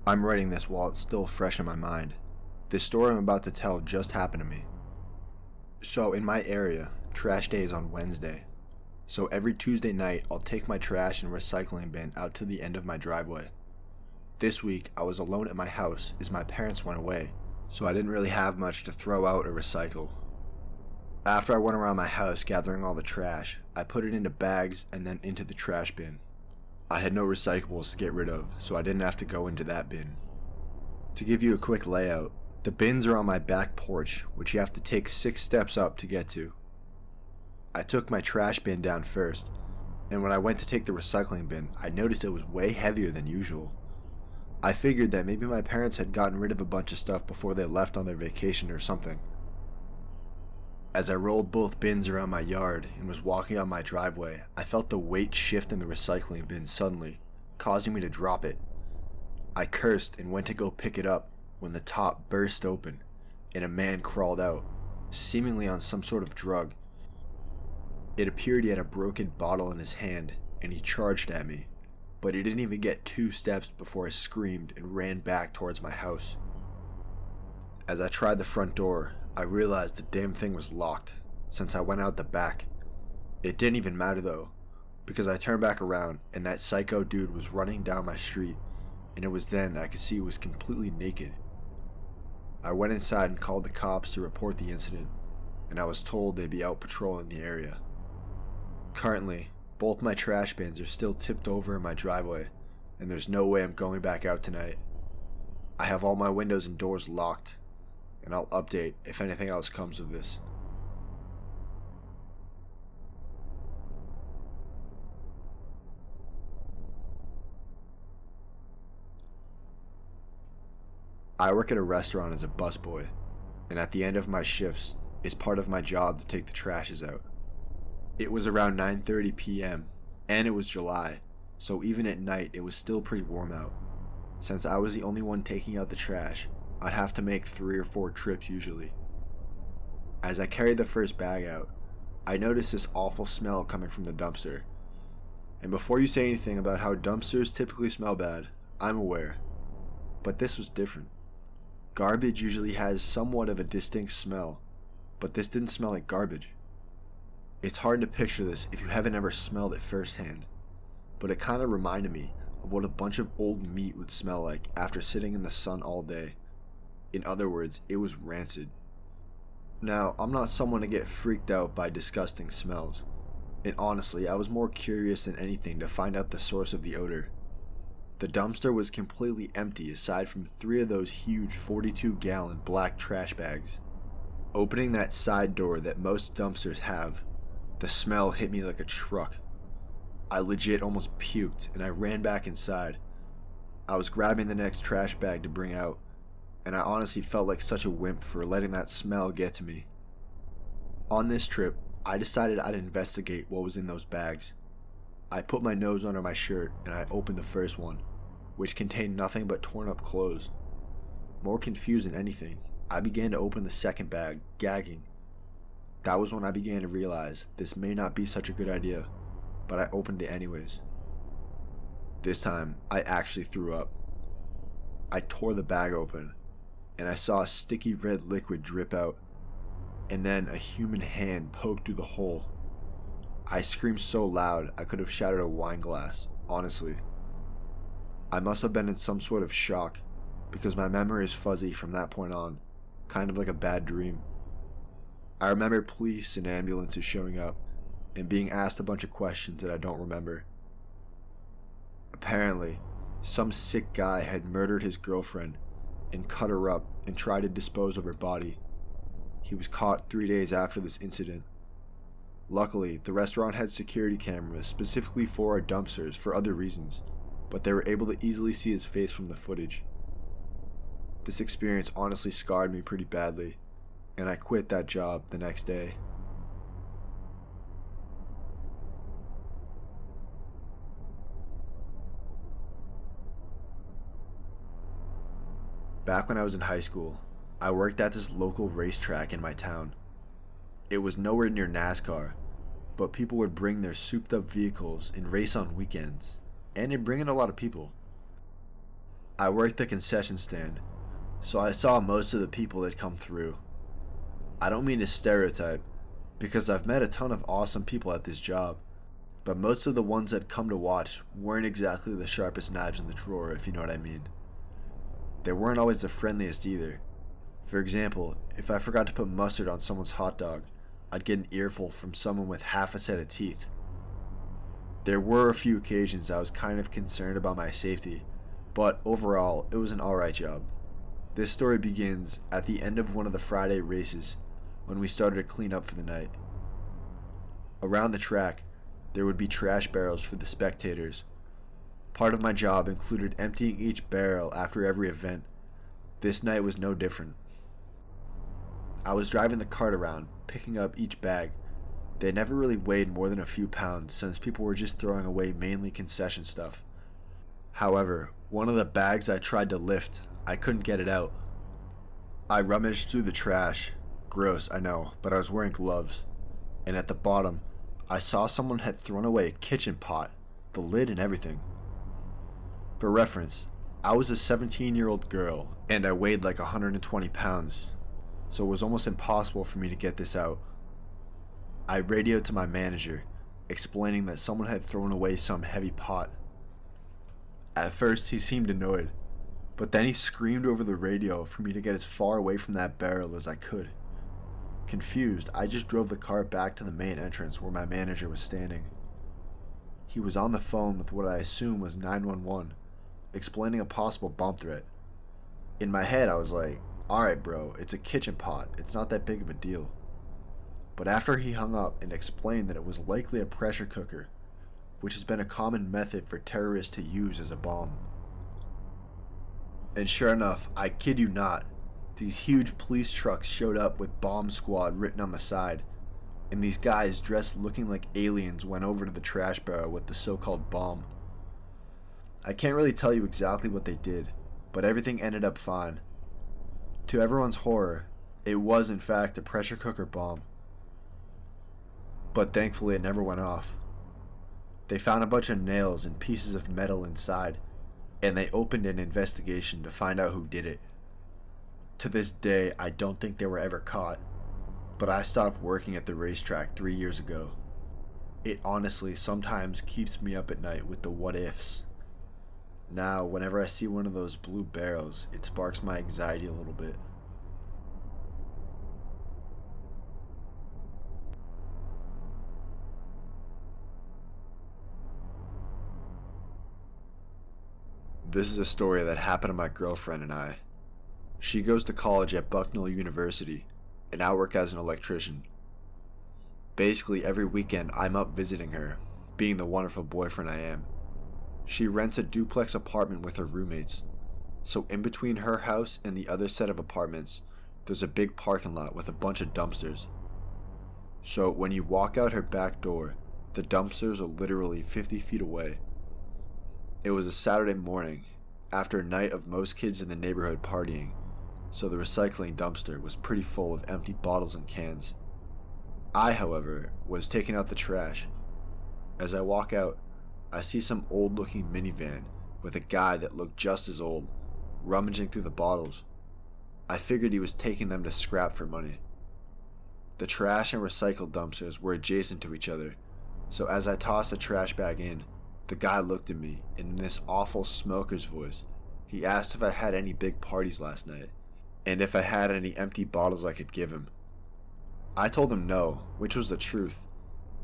I'm writing this while it's still fresh in my mind. This story I'm about to tell just happened to me. So in my area, trash day is on Wednesday. So every Tuesday night, I'll take my trash and recycling bin out to the end of my driveway. This week, I was alone at my house as my parents went away, so I didn't really have much to throw out or recycle. After I went around my house gathering all the trash, I put it into bags and then into the trash bin. I had no recyclables to get rid of, so I didn't have to go into that bin. To give you a quick layout, the bins are on my back porch, which you have to take 6 steps up to get to. I took my trash bin down first, and when I went to take the recycling bin, I noticed it was way heavier than usual. I figured that maybe my parents had gotten rid of a bunch of stuff before they left on their vacation or something. As I rolled both bins around my yard and was walking on my driveway, I felt the weight shift in the recycling bin suddenly, causing me to drop it. I cursed and went to go pick it up when the top burst open and a man crawled out, seemingly on some sort of drug. It appeared he had a broken bottle in his hand and he charged at me, but he didn't even get 2 steps before I screamed and ran back towards my house. As I tried the front door, I realized the damn thing was locked since I went out the back. It didn't even matter though, because I turned back around and that psycho dude was running down my street, and it was then I could see he was completely naked. I went inside and called the cops to report the incident, and I was told they'd be out patrolling the area. Currently, both my trash bins are still tipped over in my driveway, and there's no way I'm going back out tonight. I have all my windows and doors locked, and I'll update if anything else comes of this. I work at a restaurant as a busboy, and at the end of my shifts, it's part of my job to take the trashes out. It was around 9:30 p.m., and it was July, so even at night it was still pretty warm out. Since I was the only one taking out the trash, I'd have to make 3 or 4 trips usually. As I carried the first bag out, I noticed this awful smell coming from the dumpster. And before you say anything about how dumpsters typically smell bad, I'm aware. But this was different. Garbage usually has somewhat of a distinct smell, but this didn't smell like garbage. It's hard to picture this if you haven't ever smelled it firsthand, but it kind of reminded me of what a bunch of old meat would smell like after sitting in the sun all day. In other words, it was rancid. Now, I'm not someone to get freaked out by disgusting smells, and honestly, I was more curious than anything to find out the source of the odor. The dumpster was completely empty aside from 3 of those huge 42-gallon black trash bags. Opening that side door that most dumpsters have, the smell hit me like a truck. I legit almost puked and I ran back inside. I was grabbing the next trash bag to bring out, and I honestly felt like such a wimp for letting that smell get to me. On this trip, I decided I'd investigate what was in those bags. I put my nose under my shirt and I opened the first one, which contained nothing but torn up clothes. More confused than anything, I began to open the second bag, gagging. That was when I began to realize this may not be such a good idea, but I opened it anyways. This time, I actually threw up. I tore the bag open, and I saw a sticky red liquid drip out, and then a human hand poked through the hole. I screamed so loud I could have shattered a wine glass, honestly. I must have been in some sort of shock, because my memory is fuzzy from that point on, kind of like a bad dream. I remember police and ambulances showing up, and being asked a bunch of questions that I don't remember. Apparently, some sick guy had murdered his girlfriend, and cut her up and tried to dispose of her body. He was caught 3 days after this incident. Luckily, the restaurant had security cameras specifically for our dumpsters for other reasons, but they were able to easily see his face from the footage. This experience honestly scarred me pretty badly, and I quit that job the next day. Back when I was in high school, I worked at this local racetrack in my town. It was nowhere near NASCAR, but people would bring their souped up vehicles and race on weekends, and it'd bring in a lot of people. I worked the concession stand, so I saw most of the people that come through. I don't mean to stereotype, because I've met a ton of awesome people at this job, but most of the ones that come to watch weren't exactly the sharpest knives in the drawer, if you know what I mean. They weren't always the friendliest either. For example, if I forgot to put mustard on someone's hot dog, I'd get an earful from someone with half a set of teeth. There were a few occasions I was kind of concerned about my safety, but overall, it was an alright job. This story begins at the end of one of the Friday races, when we started to clean up for the night. Around the track, there would be trash barrels for the spectators. Part of my job included emptying each barrel after every event. This night was no different. I was driving the cart around, picking up each bag. They never really weighed more than a few pounds since people were just throwing away mainly concession stuff. However, one of the bags I tried to lift, I couldn't get it out. I rummaged through the trash. Gross, I know, but I was wearing gloves. And at the bottom, I saw someone had thrown away a kitchen pot, the lid and everything. For reference, I was a 17-year-old girl, and I weighed like 120 pounds, so it was almost impossible for me to get this out. I radioed to my manager, explaining that someone had thrown away some heavy pot. At first, he seemed annoyed, but then he screamed over the radio for me to get as far away from that barrel as I could. Confused, I just drove the cart back to the main entrance where my manager was standing. He was on the phone with what I assume was 911, explaining a possible bomb threat. In my head, I was like, alright bro, it's a kitchen pot, it's not that big of a deal. But after he hung up and explained that it was likely a pressure cooker, which has been a common method for terrorists to use as a bomb. And sure enough, I kid you not, these huge police trucks showed up with bomb squad written on the side, and these guys dressed looking like aliens went over to the trash barrel with the so-called bomb. I can't really tell you exactly what they did, but everything ended up fine. To everyone's horror, it was in fact a pressure cooker bomb. But thankfully it never went off. They found a bunch of nails and pieces of metal inside, and they opened an investigation to find out who did it. To this day, I don't think they were ever caught, but I stopped working at the racetrack 3 years ago. It honestly sometimes keeps me up at night with the what ifs. Now, whenever I see one of those blue barrels, it sparks my anxiety a little bit. This is a story that happened to my girlfriend and I. She goes to college at Bucknell University, and I work as an electrician. Basically, every weekend I'm up visiting her, being the wonderful boyfriend I am. She rents a duplex apartment with her roommates, so in between her house and the other set of apartments, there's a big parking lot with a bunch of dumpsters. So when you walk out her back door, the dumpsters are literally 50 feet away. It was a Saturday morning, after a night of most kids in the neighborhood partying, so the recycling dumpster was pretty full of empty bottles and cans. I, however, was taking out the trash. As I walk out, I see some old-looking minivan with a guy that looked just as old, rummaging through the bottles. I figured he was taking them to scrap for money. The trash and recycle dumpsters were adjacent to each other, so as I tossed the trash bag in, the guy looked at me, and in this awful smoker's voice, he asked if I had any big parties last night, and if I had any empty bottles I could give him. I told him no, which was the truth,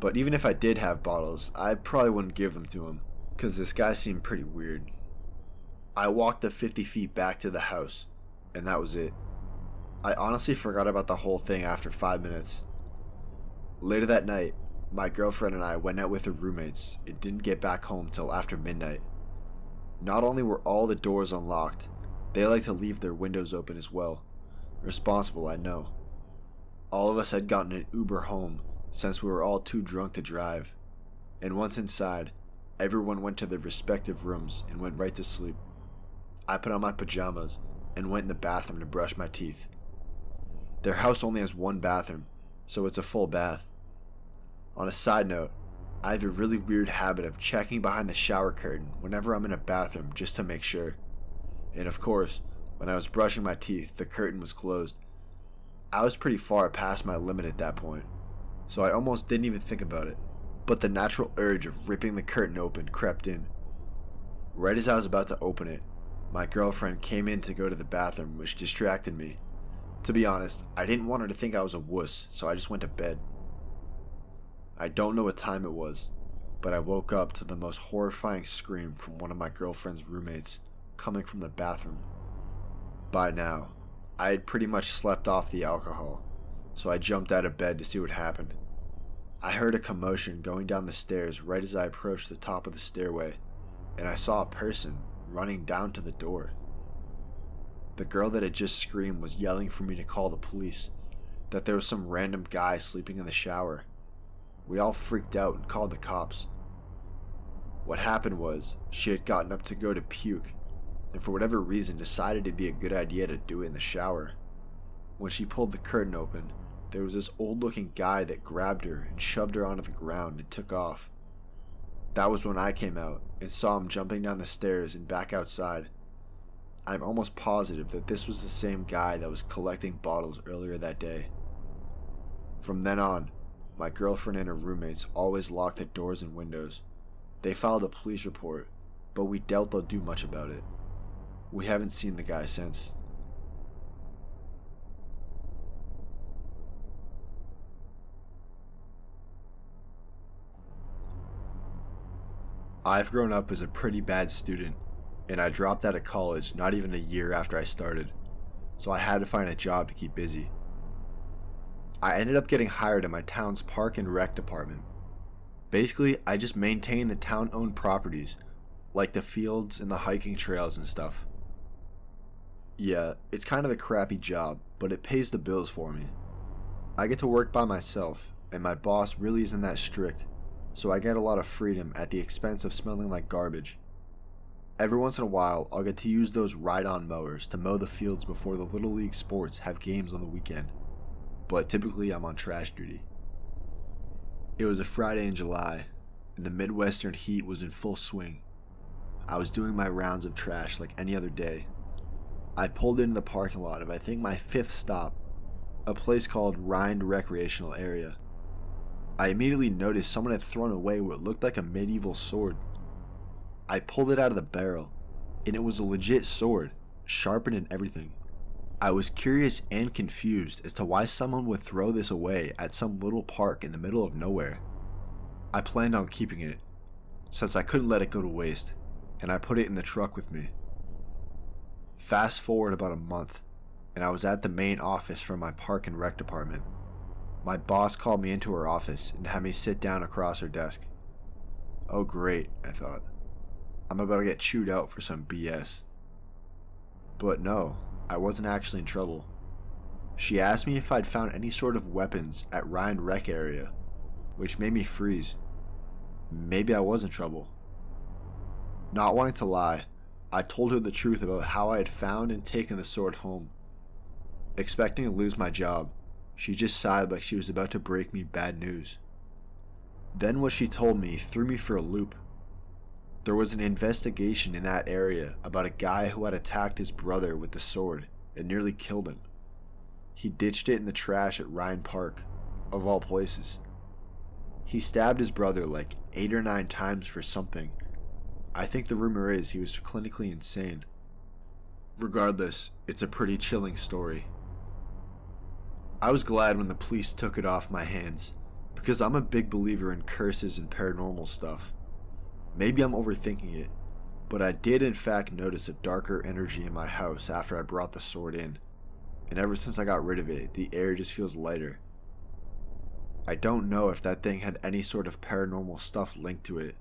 but even if I did have bottles, I probably wouldn't give them to him, cause this guy seemed pretty weird. I walked the 50 feet back to the house, and that was it. I honestly forgot about the whole thing after 5 minutes. Later that night, my girlfriend and I went out with her roommates and didn't get back home till after midnight. Not only were all the doors unlocked, they like to leave their windows open as well. Responsible, I know. All of us had gotten an Uber home since we were all too drunk to drive, and once inside, everyone went to their respective rooms and went right to sleep. I put on my pajamas and went in the bathroom to brush my teeth. Their house only has one bathroom, so it's a full bath. On a side note, I have a really weird habit of checking behind the shower curtain whenever I'm in a bathroom just to make sure. And of course, when I was brushing my teeth, the curtain was closed. I was pretty far past my limit at that point, so I almost didn't even think about it. But the natural urge of ripping the curtain open crept in. Right as I was about to open it, my girlfriend came in to go to the bathroom, which distracted me. To be honest, I didn't want her to think I was a wuss, so I just went to bed. I don't know what time it was, but I woke up to the most horrifying scream from one of my girlfriend's roommates coming from the bathroom. By now, I had pretty much slept off the alcohol, so I jumped out of bed to see what happened. I heard a commotion going down the stairs right as I approached the top of the stairway, and I saw a person running down to the door. The girl that had just screamed was yelling for me to call the police, that there was some random guy sleeping in the shower. We all freaked out and called the cops. What happened was, she had gotten up to go to puke, and for whatever reason decided it'd be a good idea to do it in the shower. When she pulled the curtain open, there was this old-looking guy that grabbed her and shoved her onto the ground and took off. That was when I came out and saw him jumping down the stairs and back outside. I'm almost positive that this was the same guy that was collecting bottles earlier that day. From then on, my girlfriend and her roommates always locked the doors and windows. They filed a police report, but we doubt they'll do much about it. We haven't seen the guy since. I've grown up as a pretty bad student, and I dropped out of college not even a year after I started, so I had to find a job to keep busy. I ended up getting hired at my town's park and rec department. Basically, I just maintain the town-owned properties, like the fields and the hiking trails and stuff. Yeah, it's kind of a crappy job, but it pays the bills for me. I get to work by myself, and my boss really isn't that strict, so I get a lot of freedom at the expense of smelling like garbage. Every once in a while, I'll get to use those ride-on mowers to mow the fields before the Little League sports have games on the weekend, but typically I'm on trash duty. It was a Friday in July, and the Midwestern heat was in full swing. I was doing my rounds of trash like any other day. I pulled into the parking lot of I think my fifth stop, a place called Rind Recreational Area. I immediately noticed someone had thrown away what looked like a medieval sword. I pulled it out of the barrel, and it was a legit sword, sharpened and everything. I was curious and confused as to why someone would throw this away at some little park in the middle of nowhere. I planned on keeping it, since I couldn't let it go to waste, and I put it in the truck with me. Fast forward about a month, and I was at the main office for my park and rec department. My boss called me into her office and had me sit down across her desk. Oh great, I thought. I'm about to get chewed out for some BS. But no, I wasn't actually in trouble. She asked me if I'd found any sort of weapons at Ryan Rec area, which made me freeze. Maybe I was in trouble. Not wanting to lie, I told her the truth about how I had found and taken the sword home. Expecting to lose my job, she just sighed like she was about to break me bad news. Then what she told me threw me for a loop. There was an investigation in that area about a guy who had attacked his brother with the sword and nearly killed him. He ditched it in the trash at Ryan Park, of all places. He stabbed his brother like 8 or 9 times for something. I think the rumor is he was clinically insane. Regardless, it's a pretty chilling story. I was glad when the police took it off my hands, because I'm a big believer in curses and paranormal stuff. Maybe I'm overthinking it, but I did in fact notice a darker energy in my house after I brought the sword in, and ever since I got rid of it, the air just feels lighter. I don't know if that thing had any sort of paranormal stuff linked to it,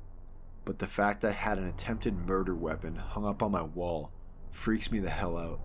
but the fact I had an attempted murder weapon hung up on my wall freaks me the hell out.